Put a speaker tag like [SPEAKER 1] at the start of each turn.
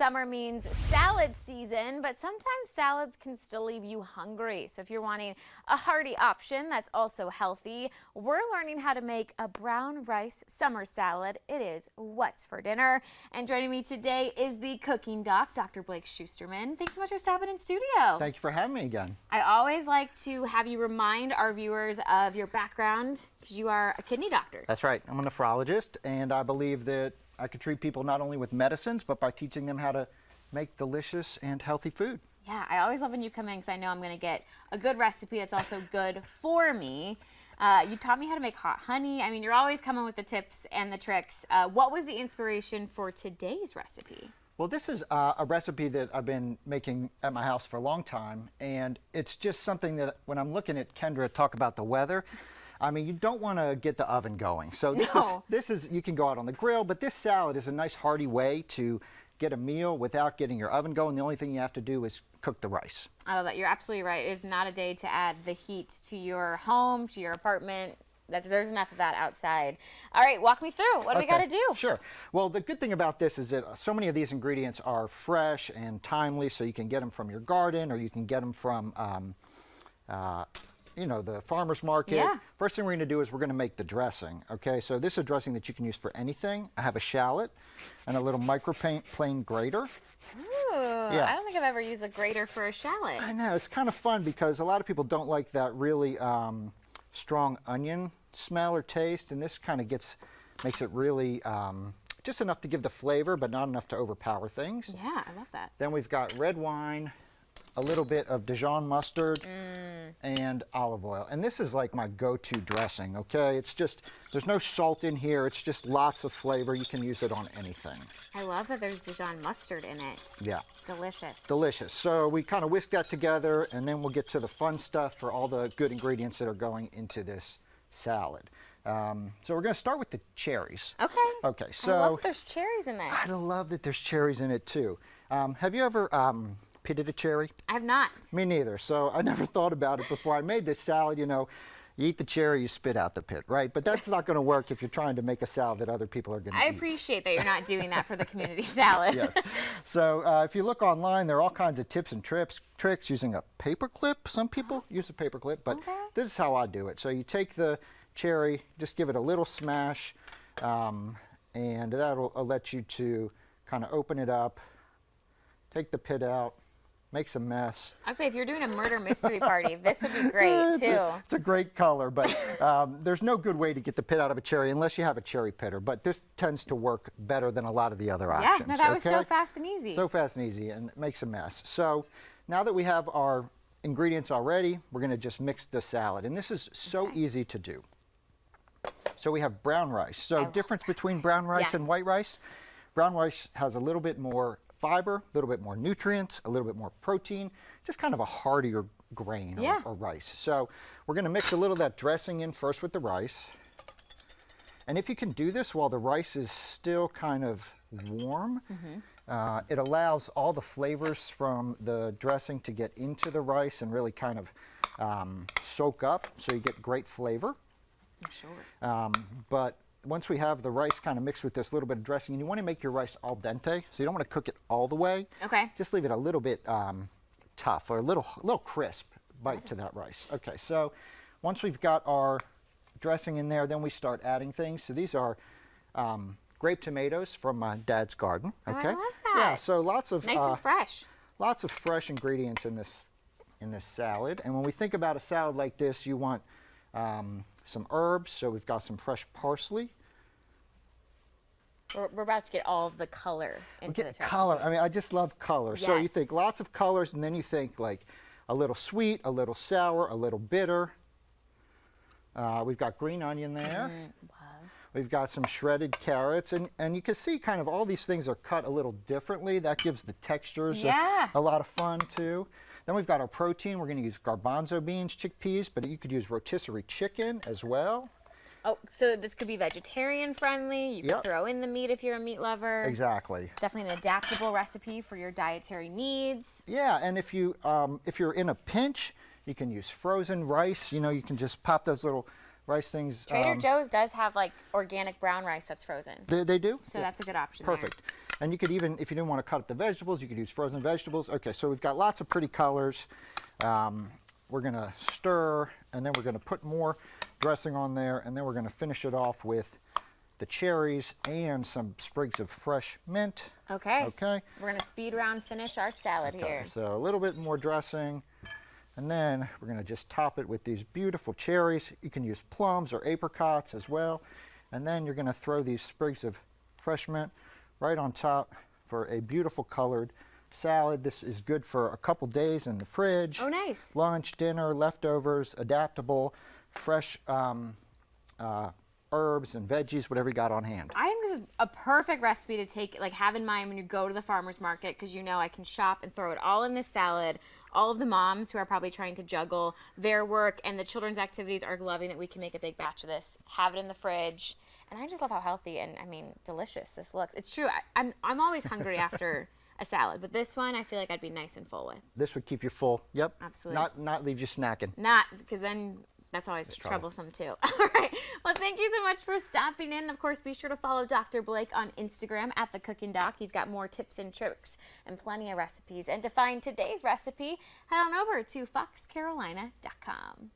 [SPEAKER 1] Summer means salad season, but sometimes salads can still leave you hungry. So if you're wanting a hearty option that's also healthy, we're learning how to make a brown rice summer salad. It is what's for dinner. And joining me today is the cooking doc, Dr. Blake Schusterman. Thanks so much for stopping in studio.
[SPEAKER 2] Thank you for having me again.
[SPEAKER 1] I always like to have you remind our viewers of your background because you are a kidney doctor.
[SPEAKER 2] That's right. I'm a nephrologist, and I believe that I could treat people not only with medicines, but by teaching them how to make delicious and healthy food.
[SPEAKER 1] Yeah, I always love when you come in because I know I'm going to get a good recipe that's also good for me. You taught me how to make hot honey. I mean, you're always coming with the tips and the tricks. What was the inspiration for today's recipe?
[SPEAKER 2] Well, this is a recipe that I've been making at my house for a long time, and it's just something that when I'm looking at Kendra talk about the weather, I mean, you don't want to get the oven going. So this is you can go out on the grill, but this salad is a nice hearty way to get a meal without getting your oven going. The only thing you have to do is cook the rice.
[SPEAKER 1] I love that. You're absolutely right. It is not a day to add the heat to your home, to your apartment. There's enough of that outside. All right, walk me through. What do we got to do?
[SPEAKER 2] Sure. Well, the good thing about this is that so many of these ingredients are fresh and timely, so you can get them from your garden or you can get them from you know, the farmer's market.
[SPEAKER 1] Yeah.
[SPEAKER 2] First thing we're going to do is we're going to make the dressing. Okay, so this is a dressing that you can use for anything. I have a shallot and a little microplane grater.
[SPEAKER 1] Ooh, yeah. I don't think I've ever used a grater for a shallot.
[SPEAKER 2] I know, it's kind of fun because a lot of people don't like that really strong onion smell or taste, and this kind of makes it really just enough to give the flavor, but not enough to overpower things.
[SPEAKER 1] Yeah, I love that.
[SPEAKER 2] Then we've got red wine, a little bit of Dijon mustard, and olive oil. And this is like my go-to dressing, okay? It's just, there's no salt in here. It's just lots of flavor. You can use it on anything.
[SPEAKER 1] I love that there's Dijon mustard in it.
[SPEAKER 2] Yeah.
[SPEAKER 1] Delicious.
[SPEAKER 2] Delicious. So we kind of whisk that together, and then we'll get to the fun stuff for all the good ingredients that are going into this salad. So we're going to start with the cherries.
[SPEAKER 1] Okay.
[SPEAKER 2] Okay, so
[SPEAKER 1] I love that there's cherries in this.
[SPEAKER 2] I love that there's cherries in it too. Have you ever pitted a cherry?
[SPEAKER 1] I have not.
[SPEAKER 2] Me neither. So I never thought about it before I made this salad. You know, you eat the cherry, you spit out the pit, right? But that's not going to work if you're trying to make a salad that other people are going to eat.
[SPEAKER 1] I appreciate that you're not doing that for the community salad.
[SPEAKER 2] Yes. So if you look online, there are all kinds of tips and tricks using a paper clip. Some people use a paper clip, but this is how I do it. So you take the cherry, just give it a little smash, and that'll let you to kind of open it up, take the pit out, makes a mess.
[SPEAKER 1] I'd say if you're doing a murder mystery party, this would be great too.
[SPEAKER 2] It's a great color, but there's no good way to get the pit out of a cherry unless you have a cherry pitter. But this tends to work better than a lot of the other options.
[SPEAKER 1] Yeah, no, that was so fast and easy.
[SPEAKER 2] So fast and easy, and it makes a mess. So now that we have our ingredients already, we're going to just mix the salad. And this is so easy to do. So we have brown rice. So difference between brown rice and white rice. Brown rice has a little bit more fiber, a little bit more nutrients, a little bit more protein, just kind of a heartier grain or rice. So we're going to mix a little of that dressing in first with the rice. And if you can do this while the rice is still kind of warm, it allows all the flavors from the dressing to get into the rice and really kind of soak up, so you get great flavor.
[SPEAKER 1] I'm sure.
[SPEAKER 2] But once we have the rice kind of mixed with this little bit of dressing, and you want to make your rice al dente, so you don't want to cook it all the way.
[SPEAKER 1] Okay.
[SPEAKER 2] Just leave it a little bit tough or a little crisp bite to that rice. Okay, so once we've got our dressing in there, then we start adding things. So these are grape tomatoes from my dad's garden. Okay.
[SPEAKER 1] Oh, I love that.
[SPEAKER 2] Yeah, so lots of
[SPEAKER 1] nice and fresh.
[SPEAKER 2] Lots of fresh ingredients in this salad. And when we think about a salad like this, you want some herbs, so we've got some fresh parsley.
[SPEAKER 1] We're about to get all of the color into this recipe.
[SPEAKER 2] Color. I mean, I just love color.
[SPEAKER 1] Yes.
[SPEAKER 2] So you think lots of colors, and then you think like a little sweet, a little sour, a little bitter. We've got green onion there. We've got some shredded carrots, and you can see kind of all these things are cut a little differently. That gives the textures a lot of fun too. Then we've got our protein. We're going to use garbanzo beans, chickpeas, but you could use rotisserie chicken as well.
[SPEAKER 1] Oh, so this could be vegetarian friendly. You can throw in the meat if you're a meat lover.
[SPEAKER 2] Exactly.
[SPEAKER 1] Definitely an adaptable recipe for your dietary needs.
[SPEAKER 2] Yeah, and if you're in a pinch, you can use frozen rice. You know, you can just pop those little rice things.
[SPEAKER 1] Trader Joe's does have like organic brown rice that's frozen.
[SPEAKER 2] They do?
[SPEAKER 1] So that's a good option.
[SPEAKER 2] Perfect.
[SPEAKER 1] There.
[SPEAKER 2] And you could even, if you didn't want to cut up the vegetables, you could use frozen vegetables. Okay, so we've got lots of pretty colors. We're going to stir, and then we're going to put more dressing on there, and then we're going to finish it off with the cherries and some sprigs of fresh mint.
[SPEAKER 1] Okay.
[SPEAKER 2] Okay.
[SPEAKER 1] We're going to speed round finish our salad here.
[SPEAKER 2] So a little bit more dressing, and then we're going to just top it with these beautiful cherries. You can use plums or apricots as well. And then you're going to throw these sprigs of fresh mint right on top for a beautiful colored salad. This is good for a couple days in the fridge.
[SPEAKER 1] Oh, nice.
[SPEAKER 2] Lunch, dinner, leftovers, adaptable, fresh herbs and veggies, whatever you got on hand.
[SPEAKER 1] I think this is a perfect recipe to take, like, have in mind when you go to the farmer's market, because you know I can shop and throw it all in this salad. All of the moms who are probably trying to juggle their work and the children's activities are loving that we can make a big batch of this, have it in the fridge. And I just love how healthy and, I mean, delicious this looks. It's true. I'm always hungry after a salad, but this one I feel like I'd be nice and full with.
[SPEAKER 2] This would keep you full. Yep.
[SPEAKER 1] Absolutely.
[SPEAKER 2] Not leave you snacking.
[SPEAKER 1] Not, because then that's always troublesome too. All right. Well, thank you so much for stopping in. Of course, be sure to follow Dr. Blake on Instagram at The Cooking Doc. He's got more tips and tricks and plenty of recipes. And to find today's recipe, head on over to foxcarolina.com.